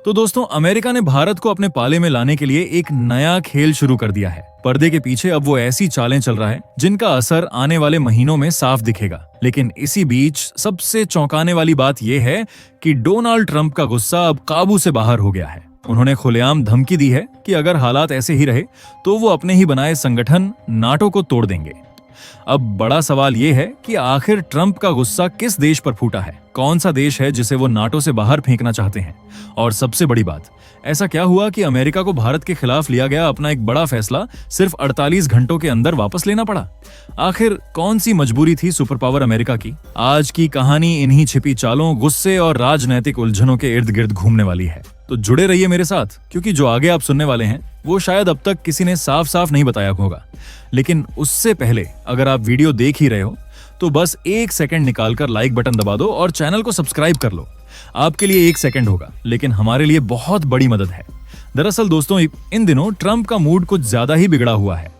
तो दोस्तों, अमेरिका ने भारत को अपने पाले में लाने के लिए एक नया खेल शुरू कर दिया है। पर्दे के पीछे अब वो ऐसी चालें चल रहा है जिनका असर आने वाले महीनों में साफ दिखेगा। लेकिन इसी बीच सबसे चौंकाने वाली बात यह है कि डोनाल्ड ट्रंप का गुस्सा अब काबू से बाहर हो गया है। उन्होंने खुलेआम धमकी दी है कि अगर हालात ऐसे ही रहे तो वो अपने ही बनाए संगठन नाटो को तोड़ देंगे। अब बड़ा सवाल यह है कि आखिर ट्रंप का गुस्सा किस देश पर फूटा है? कौन सा देश है जिसे वो नाटो से बाहर फेंकना चाहते हैं? और सबसे बड़ी बात, ऐसा क्या हुआ कि अमेरिका को भारत के खिलाफ लिया गया अपना एक बड़ा फैसला सिर्फ 48 घंटों के अंदर वापस लेना पड़ा? आखिर कौन सी मजबूरी थी सुपर पावर अमेरिका की? आज की कहानी इन्हीं छिपी चालों, गुस्से और राजनैतिक उलझनों के इर्द गिर्द घूमने वाली है। तो जुड़े रहिए मेरे साथ, क्योंकि जो आगे आप सुनने वाले हैं वो शायद अब तक किसी ने साफ साफ नहीं बताया होगा। लेकिन उससे पहले अगर आप वीडियो देख ही रहे हो तो बस 1 सेकंड निकालकर लाइक बटन दबा दो और चैनल को सब्सक्राइब कर लो। आपके लिए 1 सेकंड होगा, लेकिन हमारे लिए बहुत बड़ी मदद है। दरअसल दोस्तों, इन दिनों ट्रंप का मूड कुछ ज्यादा ही बिगड़ा हुआ है।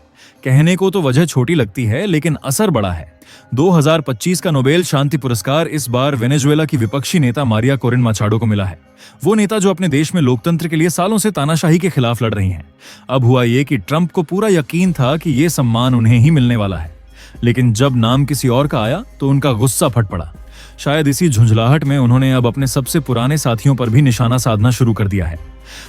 कहने को तो वजह छोटी लगती है, लेकिन असर बड़ा है। 2025 का नोबेल शांति पुरस्कार इस बार वेनेजुएला की विपक्षी नेता मारिया कोरिन माचाडो को मिला है। वो नेता जो अपने देश में लोकतंत्र के लिए सालों से तानाशाही के खिलाफ लड़ रही हैं। अब हुआ ये कि ट्रंप को पूरा यकीन था कि ये सम्मान उन्हें ही मिलने वाला है, लेकिन जब नाम किसी और का आया तो उनका गुस्सा फट पड़ा। शायद इसी झुंझलाहट में उन्होंने अब अपने सबसे पुराने साथियों पर भी निशाना साधना शुरू कर दिया है।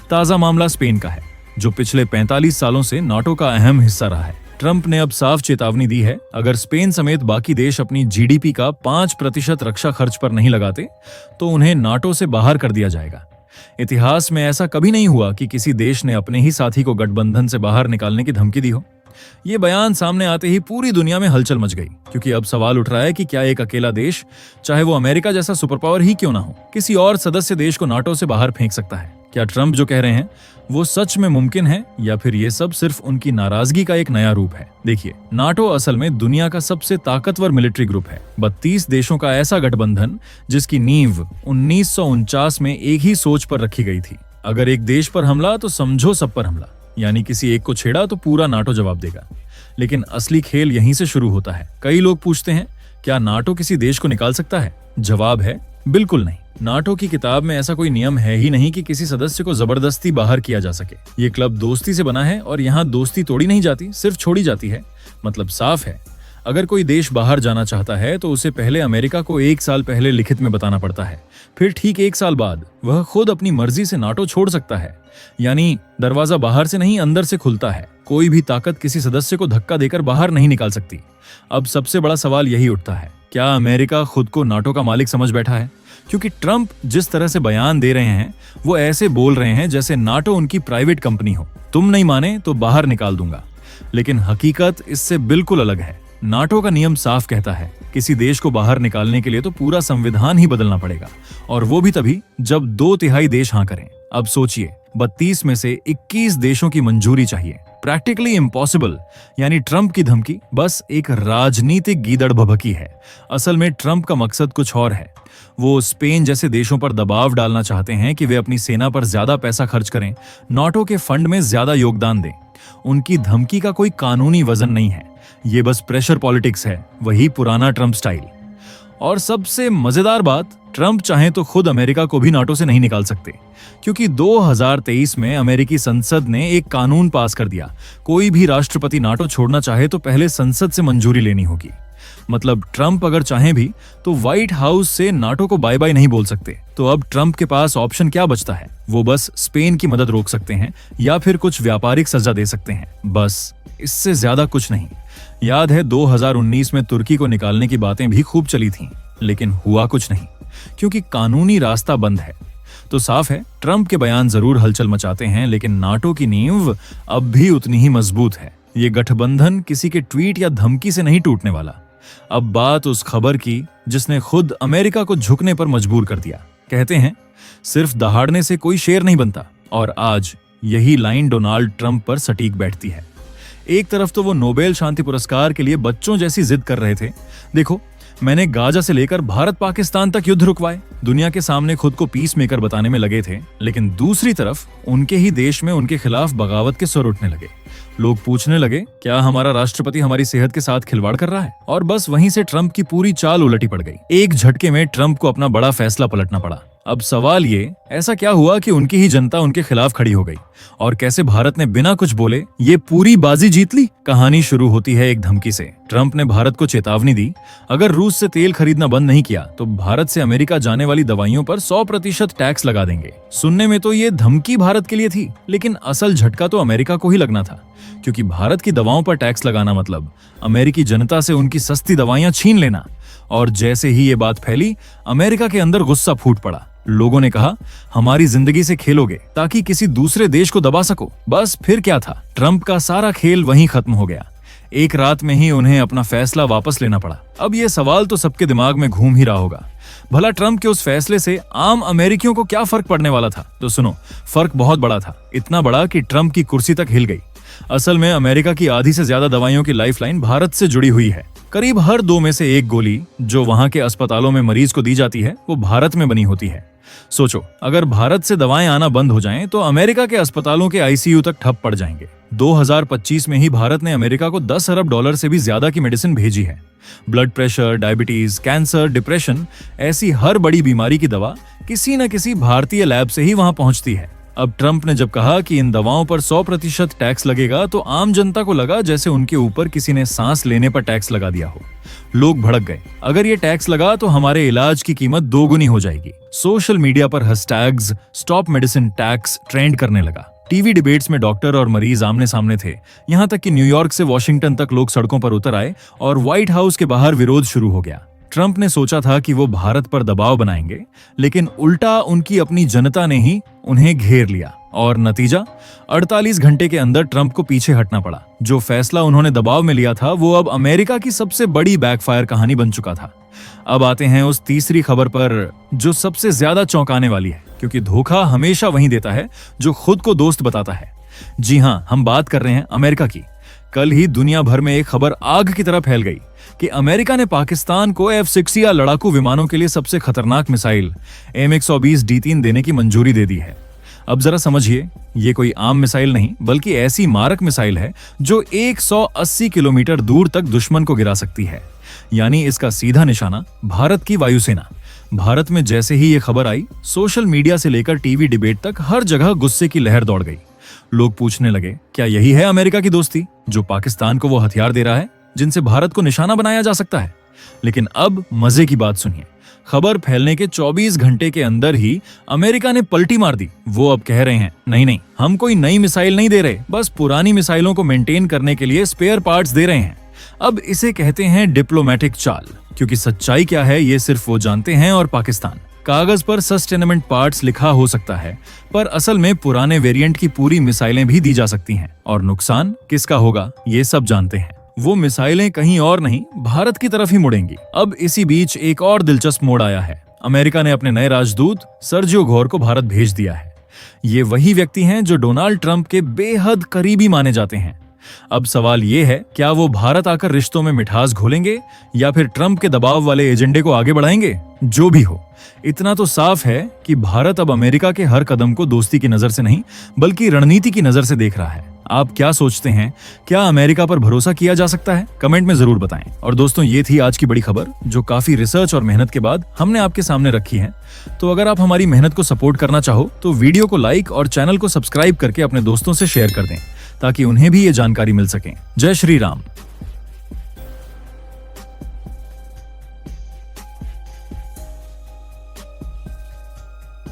ताजा मामला स्पेन का है, जो पिछले 45 सालों से नाटो का अहम हिस्सा रहा है। ट्रंप ने अब साफ चेतावनी दी है, अगर स्पेन समेत बाकी देश अपनी जीडीपी का 5% रक्षा खर्च पर नहीं लगाते तो उन्हें नाटो से बाहर कर दिया जाएगा। इतिहास में ऐसा कभी नहीं हुआ कि किसी देश ने अपने ही साथी को गठबंधन से बाहर निकालने की धमकी दी हो। ये बयान सामने आते ही पूरी दुनिया में हलचल मच गई, क्योंकि अब सवाल उठ रहा है कि क्या एक अकेला देश, चाहे वो अमेरिका जैसा सुपर पावर ही क्यों ना हो, किसी और सदस्य देश को नाटो से बाहर फेंक सकता है? क्या ट्रंप जो कह रहे हैं वो सच में मुमकिन है, या फिर ये सब सिर्फ उनकी नाराजगी का एक नया रूप है? देखिए, नाटो असल में दुनिया का सबसे ताकतवर मिलिट्री ग्रुप है। 32 देशों का ऐसा गठबंधन जिसकी नींव 1949 में एक ही सोच पर रखी गई थी। अगर एक देश पर हमला तो समझो सब पर हमला, यानी किसी एक को छेड़ा तो पूरा नाटो जवाब देगा। लेकिन असली खेल यहीं से शुरू होता है। कई लोग पूछते हैं, क्या नाटो किसी देश को निकाल सकता है? जवाब है, बिल्कुल नहीं। नाटो की किताब में ऐसा कोई नियम है ही नहीं कि किसी सदस्य को जबरदस्ती बाहर किया जा सके। ये क्लब दोस्ती से बना है और यहाँ दोस्ती तोड़ी नहीं जाती, सिर्फ छोड़ी जाती है। मतलब साफ है, अगर कोई देश बाहर जाना चाहता है तो उसे पहले अमेरिका को 1 साल पहले लिखित में बताना पड़ता है। फिर ठीक 1 साल बाद वह खुद अपनी मर्जी से नाटो छोड़ सकता है। यानी दरवाजा बाहर से नहीं, अंदर से खुलता है। कोई भी ताकत किसी सदस्य को धक्का देकर बाहर नहीं निकाल सकती। अब सबसे बड़ा सवाल यही उठता है, क्या अमेरिका खुद को नाटो का मालिक समझ बैठा है? क्योंकि ट्रंप जिस तरह से बयान दे रहे हैं वो ऐसे बोल रहे हैं जैसे नाटो उनकी प्राइवेट कंपनी हो। तुम नहीं माने तो बाहर निकाल दूंगा। लेकिन हकीकत इससे बिल्कुल अलग है। नाटो का नियम साफ कहता है, किसी देश को बाहर निकालने के लिए तो पूरा संविधान ही बदलना पड़ेगा, और वो भी तभी जब 2/3 देश हाँ करें। अब सोचिए, 32 में से 21 देशों की मंजूरी चाहिए। Practically impossible. यानी ट्रंप की धमकी बस एक राजनीतिक गीदड़ भभकी है। असल में ट्रंप का मकसद कुछ और है। वो स्पेन जैसे देशों पर दबाव डालना चाहते हैं कि वे अपनी सेना पर ज्यादा पैसा खर्च करें, नाटो के फंड में ज्यादा योगदान दें। उनकी धमकी का कोई कानूनी वजन नहीं है, ये बस प्रेशर पॉलिटिक्स है, वही पुराना ट्रंप स्टाइल। और सबसे मजेदार बात, ट्रंप चाहे तो खुद अमेरिका को भी नाटो से नहीं निकाल सकते, क्योंकि 2023 में अमेरिकी संसद ने एक कानून पास कर दिया। कोई भी राष्ट्रपति नाटो छोड़ना चाहे तो पहले संसद से मंजूरी लेनी होगी। मतलब ट्रंप अगर चाहे भी तो व्हाइट हाउस से नाटो को बाय बाय नहीं बोल सकते। तो अब ट्रंप के पास ऑप्शन क्या बचता है? वो बस स्पेन की मदद रोक सकते हैं या फिर कुछ व्यापारिक सजा दे सकते हैं, बस। इससे ज्यादा कुछ नहीं। याद है 2019 में तुर्की को निकालने की बातें भी खूब चली थीं, लेकिन हुआ कुछ नहीं, क्योंकि कानूनी रास्ता बंद है। तो साफ है, ट्रंप के बयान जरूर हलचल मचाते हैं, लेकिन नाटो की नींव अब भी उतनी ही मजबूत है। ये गठबंधन किसी के ट्वीट या धमकी से नहीं टूटने वाला। अब बात उस खबर की जिसने खुद अमेरिका को झुकने पर मजबूर कर दिया। कहते हैं, सिर्फ दहाड़ने से कोई शेर नहीं बनता, और आज यही लाइन डोनाल्ड ट्रंप पर सटीक बैठती है। एक तरफ तो वो नोबेल शांति पुरस्कार के लिए बच्चों जैसी जिद कर रहे थे, देखो मैंने गाजा से लेकर भारत पाकिस्तान तक युद्ध रुकवाए, दुनिया के सामने खुद को पीस मेकर बताने में लगे थे। लेकिन दूसरी तरफ उनके ही देश में उनके खिलाफ बगावत के सुर उठने लगे। लोग पूछने लगे, क्या हमारा राष्ट्रपति हमारी सेहत के साथ खिलवाड़ कर रहा है? और बस वहीं से ट्रंप की पूरी चाल उलटी पड़ गई। एक झटके में ट्रंप को अपना बड़ा फैसला पलटना पड़ा। अब सवाल ये, ऐसा क्या हुआ कि उनकी ही जनता उनके खिलाफ खड़ी हो गई और कैसे भारत ने बिना कुछ बोले ये पूरी बाजी जीत ली? कहानी शुरू होती है एक धमकी से। ट्रंप ने भारत को चेतावनी दी, अगर रूस से तेल खरीदना बंद नहीं किया तो भारत से अमेरिका जाने वाली दवाइयों पर 100% टैक्स लगा देंगे। सुनने में तो ये धमकी भारत के लिए थी, लेकिन असल झटका तो अमेरिका को ही लगना था, क्योंकि भारत की दवाओं पर टैक्स लगाना मतलब अमेरिकी जनता से उनकी सस्ती दवाइयां छीन लेना। और जैसे ही ये बात फैली, अमेरिका के अंदर गुस्सा फूट पड़ा। लोगों ने कहा, हमारी जिंदगी से खेलोगे ताकि किसी दूसरे देश को दबा सको। बस फिर क्या था, ट्रंप का सारा खेल वहीं खत्म हो गया। एक रात में ही उन्हें अपना फैसला वापस लेना पड़ा। अब ये सवाल तो सबके दिमाग में घूम ही रहा होगा, भला ट्रंप के उस फैसले से आम अमेरिकियों को क्या फर्क पड़ने वाला था? तो सुनो, फर्क बहुत बड़ा था, इतना बड़ा कि ट्रंप की कुर्सी तक हिल गई। असल में अमेरिका की आधी से ज्यादा दवाइयों की लाइफलाइन भारत से जुड़ी हुई है। करीब हर 2 में से 1 गोली जो वहां के अस्पतालों में मरीज को दी जाती है, वो भारत में बनी होती है। सोचो, अगर भारत से दवाएं आना बंद हो जाएं, तो अमेरिका के अस्पतालों के आईसीयू तक ठप पड़ जाएंगे। 2025 में ही भारत ने अमेरिका को $10 अरब से भी ज्यादा की मेडिसिन भेजी है। Blood pressure, diabetes, cancer, depression, ऐसी हर बड़ी बीमारी की दवा किसी न किसी भारतीय लैब से ही वहां पहुंचती है। अब ट्रंप ने जब कहा कि इन दवाओं पर 100% टैक्स लगेगा, तो आम जनता को लगा जैसे उनके ऊपर किसी ने सांस लेने पर टैक्स लगा दिया हो। लोग भड़क गए, अगर ये टैक्स लगा तो हमारे इलाज की कीमत 2 गुनी हो जाएगी। सोशल मीडिया पर hashtags stop medicine tax trend करने लगा। टीवी डिबेट्स में डॉक्टर और मरीज आमने सामने थे। यहाँ तक कि न्यूयॉर्क से वॉशिंगटन तक लोग सड़कों पर उतर आए और व्हाइट हाउस के बाहर विरोध शुरू हो गया। ट्रंप ने सोचा था कि वो भारत पर दबाव बनाएंगे, लेकिन उल्टा उनकी अपनी जनता ने ही उन्हें घेर लिया। और नतीजा, 48 घंटे के अंदर ट्रंप को पीछे हटना पड़ा। जो फैसला उन्होंने दबाव में लिया था, वो अब अमेरिका की सबसे बड़ी बैकफायर कहानी बन चुका था। अब आते हैं उस तीसरी खबर पर, जो सबसे ज्यादा चौंकाने वाली है, क्योंकि धोखा हमेशा वहीं देता है जो खुद को दोस्त बताता है। जी हाँ, हम बात कर रहे हैं अमेरिका की। कल ही दुनिया भर में एक खबर आग की तरह फैल गई कि अमेरिका ने पाकिस्तान को F-16 लड़ाकू विमानों के लिए सबसे खतरनाक मिसाइल M120D3 देने की मंजूरी दे दी है। अब जरा समझिए, ये कोई आम मिसाइल नहीं, बल्कि ऐसी मारक मिसाइल है जो 180 किलोमीटर दूर तक दुश्मन को गिरा सकती है। यानी इसका सीधा निशाना भारत की वायुसेना। भारत में जैसे ही ये खबर आई, सोशल मीडिया से लेकर टीवी डिबेट तक हर जगह गुस्से की लहर दौड़ गई। लोग पूछने लगे, क्या यही है अमेरिका की दोस्ती, जो पाकिस्तान को वो हथियार दे रहा है जिनसे भारत को निशाना बनाया जा सकता है? लेकिन अब मजे की बात सुनिए। खबर फैलने के 24 घंटे के अंदर ही अमेरिका ने पलटी मार दी। वो अब कह रहे हैं, नहीं, हम कोई नई मिसाइल नहीं दे रहे, बस पुरानी मिसाइलों को मेंटेन करने के लिए स्पेयर पार्ट्स दे रहे हैं। अब इसे कहते हैं डिप्लोमेटिक चाल, क्योंकि सच्चाई क्या है ये सिर्फ वो जानते हैं और पाकिस्तान। कागज पर सस्टेनेमेंट पार्ट्स लिखा हो सकता है, पर असल में पुराने वेरिएंट की पूरी मिसाइलें भी दी जा सकती हैं। और नुकसान किसका होगा ये सब जानते हैं। वो मिसाइलें कहीं और नहीं, भारत की तरफ ही मुड़ेंगी। अब इसी बीच एक और दिलचस्प मोड़ आया है। अमेरिका ने अपने नए राजदूत सर्जियो घोर को भारत भेज दिया है। ये वही व्यक्ति हैं जो डोनाल्ड ट्रंप के बेहद करीबी माने जाते हैं। अब सवाल ये है, क्या वो भारत आकर रिश्तों में मिठास घोलेंगे या फिर ट्रंप के दबाव वाले एजेंडे को आगे बढ़ाएंगे? जो भी हो, इतना तो साफ है कि भारत अब अमेरिका के हर कदम को दोस्ती की नजर से नहीं, बल्कि रणनीति की नजर से देख रहा है। आप क्या सोचते हैं, क्या अमेरिका पर भरोसा किया जा सकता है? कमेंट में जरूर बताएं। और दोस्तों, ये थी आज की बड़ी खबर, जो काफी रिसर्च और मेहनत के बाद हमने आपके सामने रखी है। तो अगर आप हमारी मेहनत को सपोर्ट करना चाहो तो वीडियो को लाइक और चैनल को सब्सक्राइब करके अपने दोस्तों से शेयर कर दें, ताकि उन्हें भी ये जानकारी मिल सके। जय श्री राम।